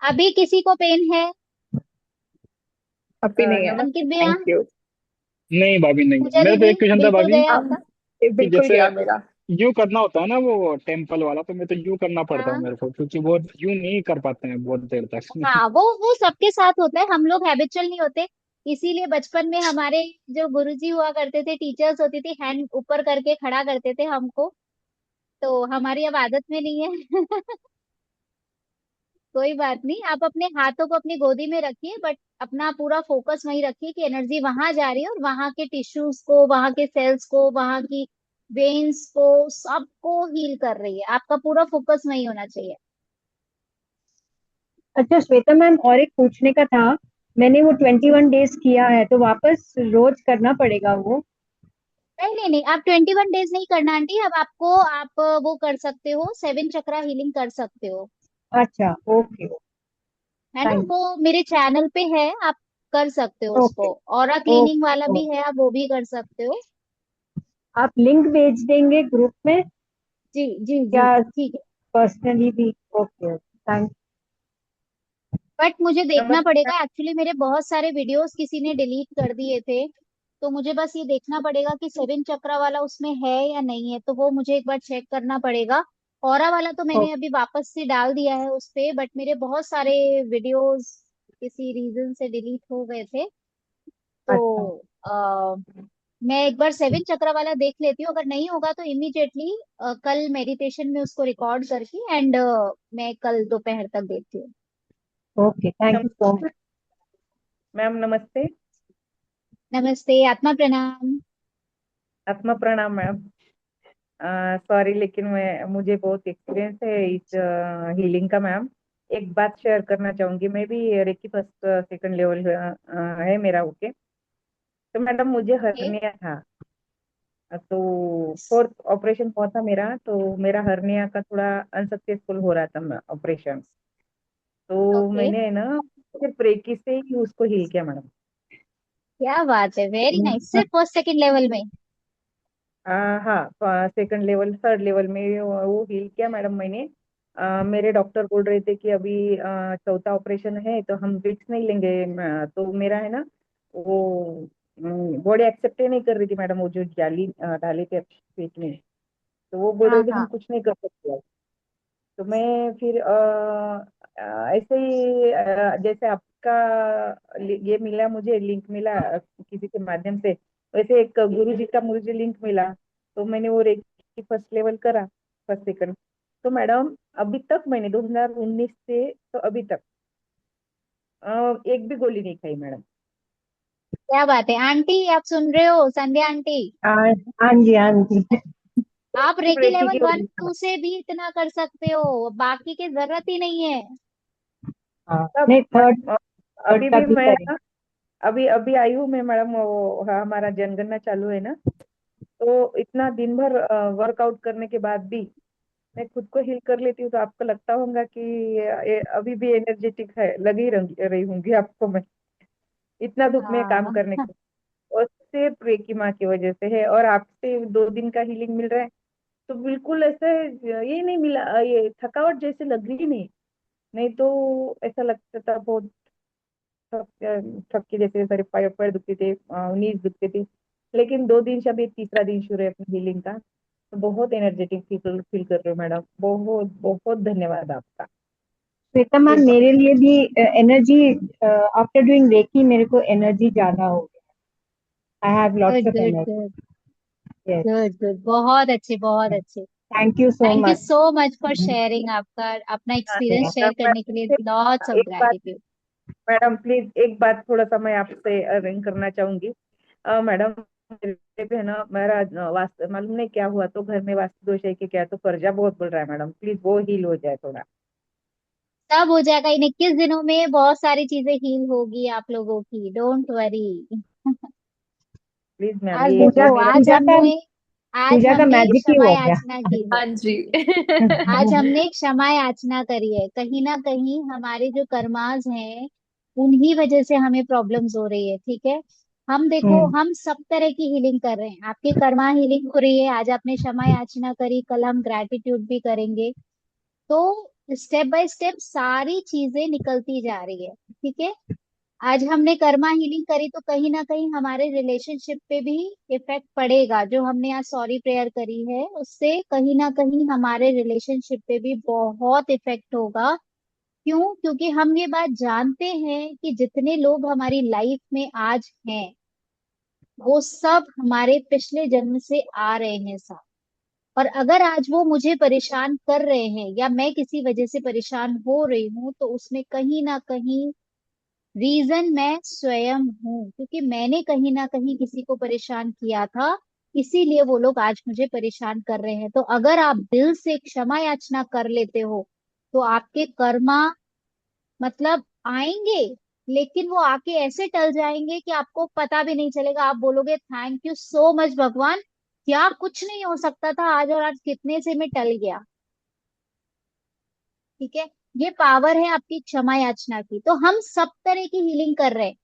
अभी किसी को पेन है? अभी नहीं है। अंकित नमस्ते। भैया? Thank you. नहीं भाभी नहीं, पूजा मेरा तो दीदी? एक क्वेश्चन था बिल्कुल भाभी गया हाँ, आपका? ये कि बिल्कुल जैसे गया मेरा। यू करना होता है ना वो टेम्पल वाला, तो मैं तो यू करना पड़ता है हाँ मेरे को, क्योंकि वो यू नहीं कर पाते हैं बहुत देर तक। हाँ, वो सबके साथ होता है, हम लोग हैबिचुअल नहीं होते। इसीलिए बचपन में हमारे जो गुरुजी हुआ करते थे, टीचर्स होती थी, हैंड ऊपर करके खड़ा करते थे हमको। तो हमारी अब आदत में नहीं है। कोई बात नहीं, आप अपने हाथों को अपनी गोदी में रखिए, बट अपना पूरा फोकस वहीं रखिए कि एनर्जी वहां जा रही है, और वहां के टिश्यूज को, वहां के सेल्स को, वहां की वेन्स को, सबको हील कर रही है। आपका पूरा फोकस वहीं होना चाहिए। अच्छा श्वेता मैम, और एक पूछने का था। मैंने वो 21 डेज किया है, तो वापस रोज करना पड़ेगा वो? नहीं नहीं नहीं, आप 21 डेज नहीं करना आंटी। अब आपको, आप वो कर सकते हो, 7 चक्रा हीलिंग कर सकते हो। अच्छा, ओके। है ना, थैंक वो मेरे चैनल पे है, आप कर सकते हो ओके। उसको। ऑरा क्लीनिंग वाला ओके, भी है, आप वो भी कर सकते हो। आप लिंक भेज देंगे ग्रुप में जी जी जी, या ठीक है। पर्सनली भी? Okay, thank. बट मुझे देखना नमस्ते। पड़ेगा, एक्चुअली मेरे बहुत सारे वीडियोस किसी ने डिलीट कर दिए थे। तो मुझे बस ये देखना पड़ेगा कि 7 चक्रा वाला उसमें है या नहीं है, तो वो मुझे एक बार चेक करना पड़ेगा। ऑरा वाला तो मैंने अभी वापस से डाल दिया है उस पे, बट मेरे बहुत सारे वीडियोस किसी रीजन से डिलीट हो गए थे। अच्छा, तो मैं एक बार 7 चक्रा वाला देख लेती हूँ, अगर नहीं होगा तो इमीडिएटली कल मेडिटेशन में उसको रिकॉर्ड करके, एंड मैं कल दोपहर तक देखती हूँ। Okay, thank you so much. Ma'am नमस्ते। नमस्ते, आत्मा प्रणाम। आत्मा प्रणाम मैम। सॉरी, लेकिन मुझे बहुत एक्सपीरियंस है इस हीलिंग का मैम। एक बात शेयर करना चाहूंगी। मैं भी रेकी फर्स्ट सेकंड लेवल है मेरा। ओके। तो मैडम मुझे ओके हर्निया था। तो फोर्थ ऑपरेशन हुआ था मेरा। तो मेरा हर्निया का थोड़ा अनसक्सेसफुल हो रहा था ऑपरेशन। तो ओके, मैंने है ना सिर्फ रेकी से ही उसको हील किया मैडम। क्या बात है, वेरी नाइस। सिर्फ फर्स्ट सेकंड लेवल में? हाँ, सेकंड लेवल थर्ड लेवल में वो हील किया मैडम मैंने। मेरे डॉक्टर बोल रहे थे कि अभी चौथा ऑपरेशन है तो हम रिस्क नहीं लेंगे। तो मेरा है ना वो बॉडी एक्सेप्ट ही नहीं कर रही थी मैडम, वो जो जाली डाले थे पेट में। तो वो बोल हाँ रहे थे हम हाँ। कुछ नहीं कर सकते। तो मैं फिर ऐसे ही जैसे आपका ये मिला, मुझे लिंक मिला किसी के माध्यम से, वैसे एक गुरु जी का मुझे लिंक मिला। तो मैंने वो रेकी फर्स्ट लेवल करा, फर्स्ट सेकंड। तो मैडम अभी तक मैंने 2019 से तो अभी तक एक भी गोली नहीं खाई मैडम। क्या बात है आंटी, आप सुन रहे हो, संध्या आंटी? हाँ, हाँ जी, हाँ जी। आप सिर्फ रेकी रेकी की लेवल वन वजह से। टू से भी इतना कर सकते हो, बाकी की जरूरत ही नहीं है। हाँ, तब नहीं, थर्ड थर्ड अभी का भी भी मैं करें। ना अभी अभी आई हूँ मैं मैडम। वो हमारा जनगणना चालू है ना, तो इतना दिन भर वर्कआउट करने के बाद भी मैं खुद को हील कर लेती हूँ। तो आपको लगता होगा कि अभी भी एनर्जेटिक है, लगी रही होंगी आपको मैं, इतना धूप में काम हाँ करने के। और सिर्फ रेकी माँ की वजह से है। और आपसे 2 दिन का हीलिंग मिल रहा है, तो बिल्कुल ऐसे ये नहीं मिला, ये थकावट जैसे लग रही नहीं। नहीं तो ऐसा लगता था बहुत थक के, जैसे सारे पैर पैर दुखते थे, नीज दुखते थे। लेकिन 2 दिन से अभी तीसरा दिन शुरू है अपनी हीलिंग का। तो बहुत एनर्जेटिक फील कर रहे हो मैडम। बहुत बहुत धन्यवाद आपका। श्वेता मैम, एक बार मेरे लिए भी एनर्जी, आफ्टर डूइंग रेकी मेरे को एनर्जी ज्यादा हो गया। I have lots good of good energy. Good. Yes. Good good, बहुत अच्छे बहुत अच्छे। Thank you so thank you much. So much for sharing, आपका अपना एक्सपीरियंस शेयर करने के लिए लॉट्स ऑफ एक बात ग्रैटिट्यूड। मैडम, प्लीज एक बात थोड़ा सा मैं आपसे रिंग करना चाहूंगी। मैडम मेरे पे है ना, मेरा वास्तु मालूम नहीं क्या हुआ, तो घर में वास्तु दोष है कि क्या, तो कर्जा बहुत बढ़ रहा है मैडम। प्लीज वो हील हो जाए थोड़ा। सब हो जाएगा इन 21 दिनों में, बहुत सारी चीजें हील होगी आप लोगों की, डोंट वरी। प्लीज मैम, आज ये एक पूजा बार देखो, मेरा आज पूजा का हमने आज पूजा का हमने मैजिक ही क्षमा हो गया। याचना की है। हाँ जी। आज हमने क्षमा याचना करी है, कहीं ना कहीं हमारे जो कर्मास हैं उन्हीं वजह से हमें प्रॉब्लम्स हो रही है, ठीक है। हम देखो, हम्म। हम सब तरह की हीलिंग कर रहे हैं, आपकी कर्मा हीलिंग हो रही है, आज आपने क्षमा याचना करी, कल हम ग्रेटिट्यूड भी करेंगे। तो स्टेप बाय स्टेप सारी चीजें निकलती जा रही है, ठीक है। आज हमने कर्मा हीलिंग करी तो कहीं ना कहीं हमारे रिलेशनशिप पे भी इफेक्ट पड़ेगा, जो हमने आज सॉरी प्रेयर करी है उससे कहीं ना कहीं हमारे रिलेशनशिप पे भी बहुत इफेक्ट होगा। क्यों? क्योंकि हम ये बात जानते हैं कि जितने लोग हमारी लाइफ में आज हैं वो सब हमारे पिछले जन्म से आ रहे हैं साथ। और अगर आज वो मुझे परेशान कर रहे हैं या मैं किसी वजह से परेशान हो रही हूँ, तो उसमें कहीं ना कहीं रीजन मैं स्वयं हूँ, क्योंकि मैंने कहीं ना कहीं किसी को परेशान किया था, इसीलिए वो लोग आज मुझे परेशान कर रहे हैं। तो अगर आप दिल से क्षमा याचना कर लेते हो तो आपके कर्मा मतलब आएंगे, लेकिन वो आके ऐसे टल जाएंगे कि आपको पता भी नहीं चलेगा, आप बोलोगे थैंक यू सो मच भगवान, क्या कुछ नहीं हो सकता था आज, और आज कितने से मैं टल गया, ठीक है। ये पावर है आपकी क्षमा याचना की। तो हम सब तरह की हीलिंग कर रहे हैं,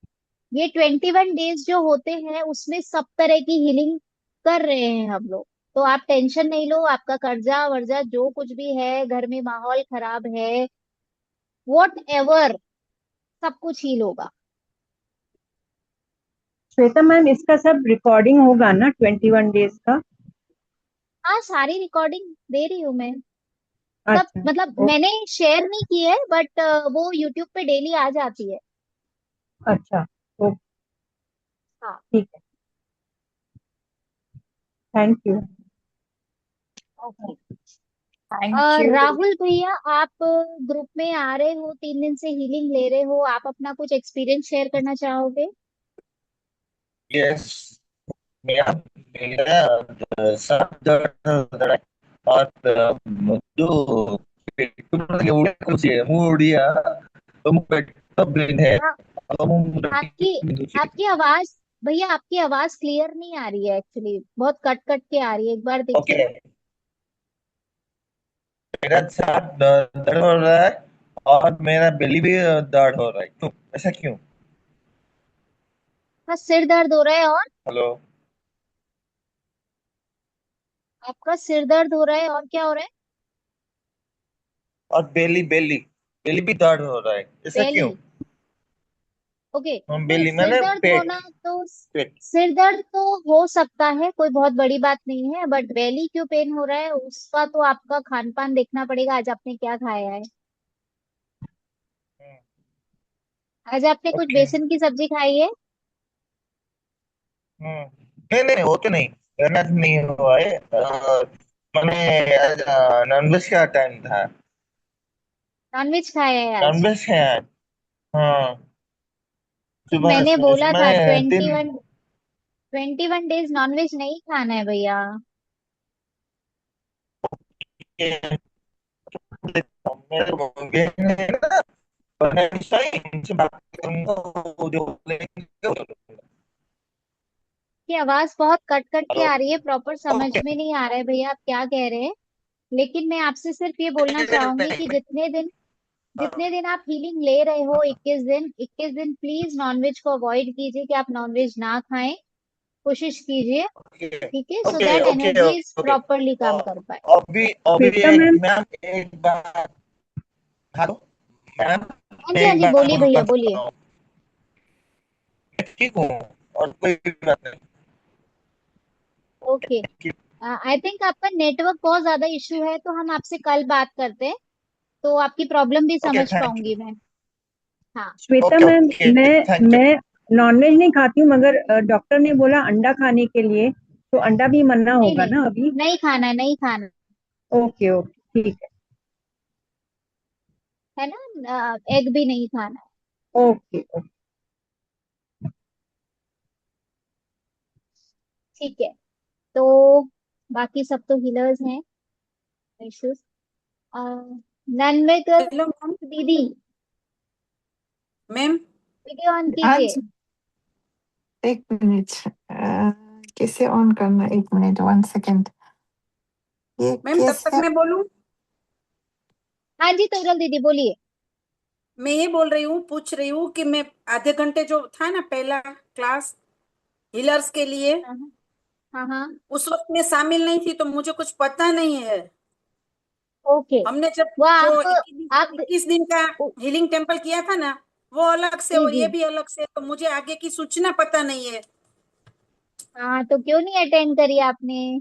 ये 21 डेज जो होते हैं उसमें सब तरह की हीलिंग कर रहे हैं हम लोग। तो आप टेंशन नहीं लो, आपका कर्जा वर्जा जो कुछ भी है, घर में माहौल खराब है, वॉट एवर, सब कुछ हील होगा। श्वेता मैम, इसका सब रिकॉर्डिंग होगा ना 21 डेज का? हाँ, सारी रिकॉर्डिंग दे रही हूँ मैं। सब अच्छा। मतलब ओ, मैंने शेयर नहीं की है, बट वो यूट्यूब पे डेली आ जाती है। अच्छा। ओ, हाँ। ठीक है। Thank you. Okay. Thank you. Rahul भैया, आप ग्रुप में आ रहे हो, 3 दिन से हीलिंग ले रहे हो, आप अपना कुछ एक्सपीरियंस शेयर करना चाहोगे? यस। मेरा मेरा सर दर्द हो रहा है। और जो मूडिया तो ब्रेन है। हाँ। तो आपकी आपकी आवाज, भैया आपकी आवाज क्लियर नहीं आ रही है, एक्चुअली बहुत कट कट के आ रही है, एक बार ओके। देखिए। मेरा सर दर्द हो रहा है और मेरा बेली भी दर्द हो रहा है। क्यों? ऐसा क्यों? बस सिर दर्द हो रहा है, और हेलो। आपका सिर दर्द हो रहा है, और क्या हो रहा है? और बेली बेली बेली भी दर्द हो रहा है। ऐसा बेली। क्यों? ओके। हम नहीं, बेली सिर मैंने दर्द पेट होना तो पेट। सिर दर्द तो हो सकता है, कोई बहुत बड़ी बात नहीं है, बट बेली क्यों पेन हो रहा है उसका तो आपका खान पान देखना पड़ेगा, आज आपने क्या खाया है। आज आपने कुछ ओके। बेसन की सब्जी खाई है? नहीं नहीं, वो तो नहीं। करना तो नहीं हुआ है। मैंने नॉनवेज का टाइम था। नॉनवेज खाया है आज? नॉनवेज है आज। हाँ। तो सुबह मैंने से बोला था मैंने ट्वेंटी तीन। वन 21 डेज नॉनवेज नहीं खाना है भैया। मेरे मम्मी ने ना बनाई सही, उनसे बात करूंगा। वो जो बोलेंगे वो करूंगा। की आवाज बहुत कट कट के हेलो। आ रही है, प्रॉपर समझ ओके। में नहीं आ रहा है भैया आप क्या कह रहे हैं। लेकिन मैं आपसे सिर्फ ये बोलना चाहूंगी कि जितने दिन आप हीलिंग ले रहे हो, 21 दिन प्लीज नॉनवेज को अवॉइड कीजिए, कि आप नॉनवेज ना खाएं, कोशिश कीजिए, ओके ठीक है, so okay that okay energy okay. Properly काम कर पाए। अभी अभी श्वेता मैम, मैम एक बात। Hello ma'am. हाँ जी, मैं हाँ एक जी, बात बोलिए बोलना भैया चाहता बोलिए। हूँ। मैं ठीक हूँ और कोई बात ओके। नहीं। आई थिंक आपका नेटवर्क बहुत ज्यादा इशू है, तो हम आपसे कल बात करते हैं, तो आपकी प्रॉब्लम भी ओके समझ थैंक यू। पाऊंगी मैं। हाँ। श्वेता ओके मैम, ओके मैं थैंक यू। मैं नॉनवेज नहीं खाती हूँ, मगर डॉक्टर ने बोला अंडा खाने के लिए, तो अंडा भी मना नहीं होगा नहीं, ना अभी? नहीं खाना है, नहीं खाना ओके ओके, ठीक है ना, एग भी नहीं खाना है। है। Okay okay. ठीक है। तो बाकी सब तो हीलर्स हैं, इश्यूज। नन्मेकल हेलो मैम। दीदी, मैम वीडियो ऑन हाँ कीजिए। जी, एक मिनट। कैसे ऑन करना? एक मिनट, 1 सेकेंड। ये मैम तब तक कैसे? मैं बोलूं। हाँ जी तोरल दीदी बोलिए। मैं ये बोल रही हूँ, पूछ रही हूँ कि मैं आधे घंटे जो था ना पहला क्लास हीलर्स के लिए, हाँ हाँ हाँ, उस वक्त मैं शामिल नहीं थी तो मुझे कुछ पता नहीं है। ओके। हमने जब वो जो आप 21 दिन का हीलिंग टेम्पल किया था ना, वो अलग से जी और जी, ये भी अलग से, तो मुझे आगे की सूचना पता नहीं है। हाँ तो क्यों नहीं अटेंड करी आपने?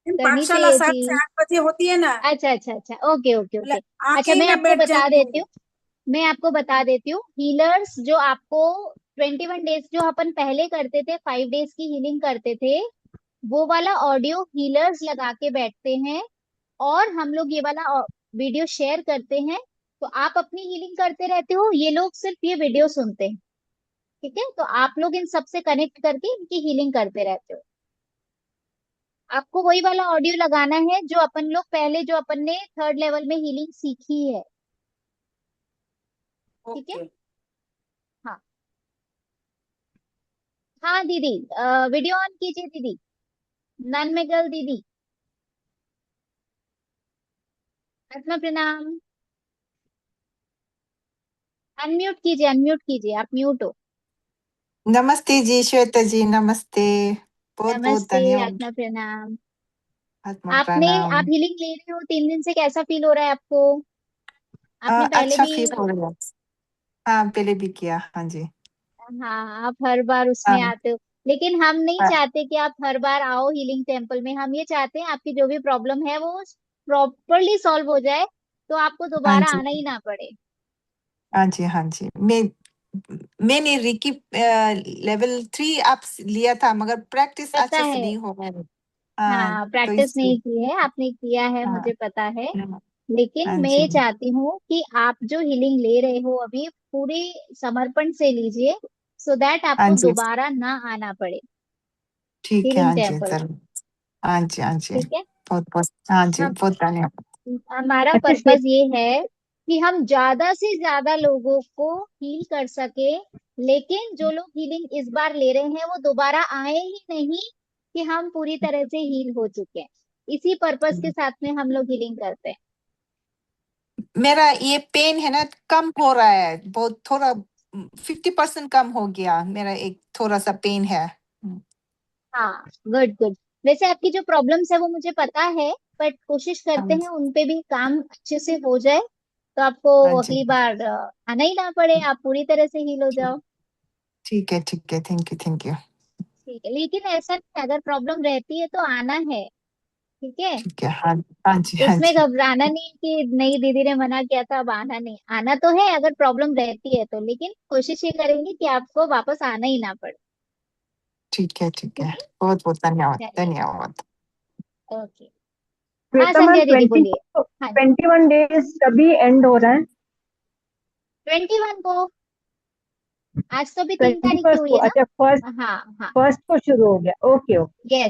करनी पाठशाला चाहिए 7 से 8 बजे होती है ना, अच्छा अच्छा अच्छा, ओके ओके ओके। मतलब अच्छा आके ही मैं मैं आपको बैठ बता जाती देती हूँ। हूँ, मैं आपको बता देती हूँ हीलर्स जो आपको 21 डेज जो अपन पहले करते थे, 5 डेज की हीलिंग करते थे, वो वाला ऑडियो हीलर्स लगा के बैठते हैं और हम लोग ये वाला वीडियो शेयर करते हैं। तो आप अपनी हीलिंग करते रहते हो, ये लोग सिर्फ ये वीडियो सुनते हैं। ठीक है, तो आप लोग इन सबसे कनेक्ट करके इनकी हीलिंग करते रहते हो। आपको वही वाला ऑडियो लगाना है जो अपन लोग पहले, जो अपन ने 3rd लेवल में हीलिंग सीखी है। ठीक है, ओके। हाँ हाँ दीदी, वीडियो ऑन कीजिए दीदी, नन में गर्ल दीदी। आत्मा प्रणाम। अनम्यूट कीजिए, आप म्यूट हो। नमस्ते जी, श्वेता जी, नमस्ते। बहुत बहुत नमस्ते, धन्यवाद। आत्मा प्रणाम। आत्मा आपने, प्रणाम। आप हीलिंग ले रहे हो 3 दिन से, कैसा फील हो रहा है आपको? आपने पहले अच्छा भी, फील हो रहा है। हाँ, पहले भी किया, हाँ जी। हाँ आप हर बार उसमें हाँ आते हो, लेकिन हम नहीं हाँ, चाहते कि आप हर बार आओ हीलिंग टेम्पल में। हम ये चाहते हैं आपकी जो भी प्रॉब्लम है वो प्रॉपरली सॉल्व हो जाए, तो आपको हाँ दोबारा जी, आना ही ना पड़े। हाँ जी, हाँ जी। मैंने रिकी लेवल 3 आप लिया था, मगर प्रैक्टिस पता अच्छे से है, नहीं हो रहा है। हाँ, हाँ तो प्रैक्टिस इसलिए। नहीं की है आपने, किया है हाँ मुझे पता है। हाँ, लेकिन हाँ मैं जी, ये चाहती हूँ कि आप जो हीलिंग ले रहे हो अभी, पूरी समर्पण से लीजिए, सो दैट हाँ आपको जी। दोबारा ना आना पड़े ठीक है, हीलिंग हाँ जी, टेम्पल में। जरूर। हाँ जी, हाँ जी। ठीक है, बहुत बहुत, हाँ जी, हम, बहुत धन्यवाद। हमारा अच्छा पर्पस ये है कि हम ज्यादा से ज्यादा लोगों को हील कर सके, लेकिन जो लोग हीलिंग इस बार ले रहे हैं वो दोबारा आए ही नहीं, कि हम पूरी तरह से हील हो चुके हैं। इसी पर्पस के साथ में हम लोग हीलिंग करते हैं। मेरा ये पेन है ना, कम हो रहा है बहुत, थोड़ा 50% कम हो गया मेरा, एक थोड़ा सा पेन है। हाँ गुड गुड। वैसे आपकी जो प्रॉब्लम्स है वो मुझे पता है, बट कोशिश करते हाँ हैं उन पे भी काम अच्छे से हो जाए, तो आपको हाँ जी, अगली बार आना ही ना पड़े, आप पूरी तरह से हील हो जाओ। ठीक है, ठीक है, थैंक यू, थैंक यू। ठीक है, लेकिन ऐसा नहीं, अगर प्रॉब्लम रहती है तो आना है। ठीक है, ठीक है, हाँ हाँ जी, हाँ उसमें जी। घबराना नहीं कि नहीं दीदी ने मना किया था अब आना नहीं, आना तो है अगर प्रॉब्लम रहती है तो, लेकिन कोशिश ये करेंगे कि आपको वापस आना ही ना पड़े। ठीक है, ठीक ठीक है। है, बहुत बहुत धन्यवाद, चलिए, धन्यवाद। ओके। हाँ श्वेता मैम, संजय दीदी बोलिए। हाँ जी, 21 डेज तभी एंड हो रहा है? 21 को, आज तो भी 3 तारीख की 21 हुई को? है अच्छा, फर्स्ट, ना। हाँ हाँ, फर्स्ट को शुरू हो गया। Okay yes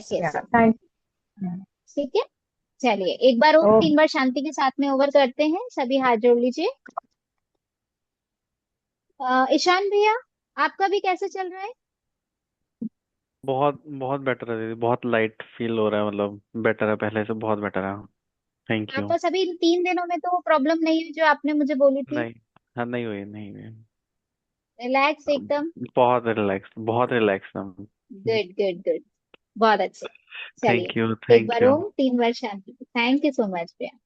okay, yes, thank ठीक है। चलिए एक बार ओम, यू। 3 बार शांति के साथ में ओवर करते हैं, सभी हाथ जोड़ लीजिए। ईशान भैया, आपका भी कैसे चल रहा है? बहुत बहुत बेटर है दीदी, बहुत लाइट फील हो रहा है, मतलब बेटर है, पहले से बहुत बेटर है। Thank you. आपको सभी इन 3 दिनों में तो प्रॉब्लम नहीं हुई जो आपने मुझे बोली थी? नहीं, हाँ, नहीं हुई, नहीं हुई। रिलैक्स एकदम? बहुत रिलैक्स हम। गुड गुड गुड, बहुत अच्छे। थैंक यू, चलिए एक थैंक बार यू। ओम, 3 बार शांति। थैंक यू सो मच भैया।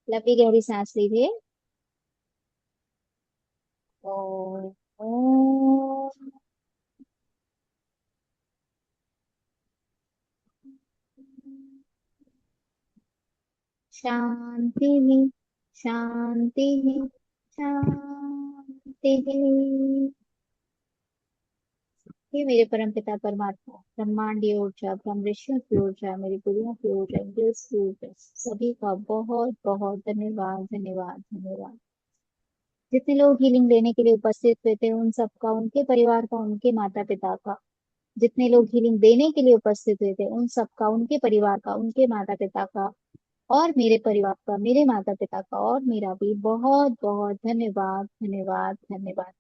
लंबी गहरी सांस लीजिए। ओम ओम। शांति शांति शांति। हे मेरे परम पिता परमात्मा, ब्रह्मांडीय ऊर्जा, ब्रह्म ऋषियों की ऊर्जा, मेरी गुरुओं की ऊर्जा, एंजल्स की ऊर्जा, सभी का बहुत बहुत धन्यवाद धन्यवाद धन्यवाद। जितने लोग हीलिंग लेने के लिए उपस्थित हुए थे उन सबका, उनके परिवार का, उनके माता पिता का। जितने लोग हीलिंग देने के लिए उपस्थित हुए थे उन सबका, उनके परिवार का, उनके माता पिता का। और मेरे परिवार का, मेरे माता पिता का और मेरा भी बहुत बहुत धन्यवाद धन्यवाद धन्यवाद।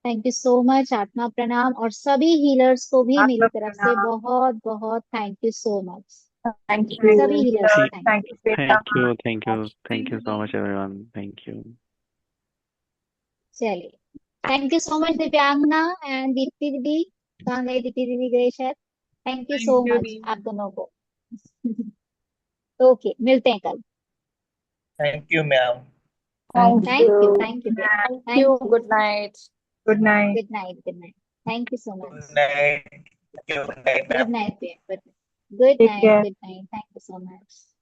Thank you so much. आत्मा प्रणाम। और सभी हीलर्स को भी आत्मा मेरी तरफ से प्रणाम। बहुत बहुत thank you so much. Thank सभी यू हीलर्स सर, को thank you Shweta thank ma'am. You thank you so much everyone, thank you. चलिए, thank you so much Divyangana and Deepti दीदी। कहाँ गई दीप्ति दीदी? गए शायद। Thank you so thank you much दी। आप दोनों को। ओके, मिलते हैं कल। Thank you ma'am. Thank thank you you भैया। Thank thank you, you. Good night. Good night. Good night good night. Thank you so good much. Night. Good night night मैम। नाइट भैया। Good take night care. Good night. Thank you so much.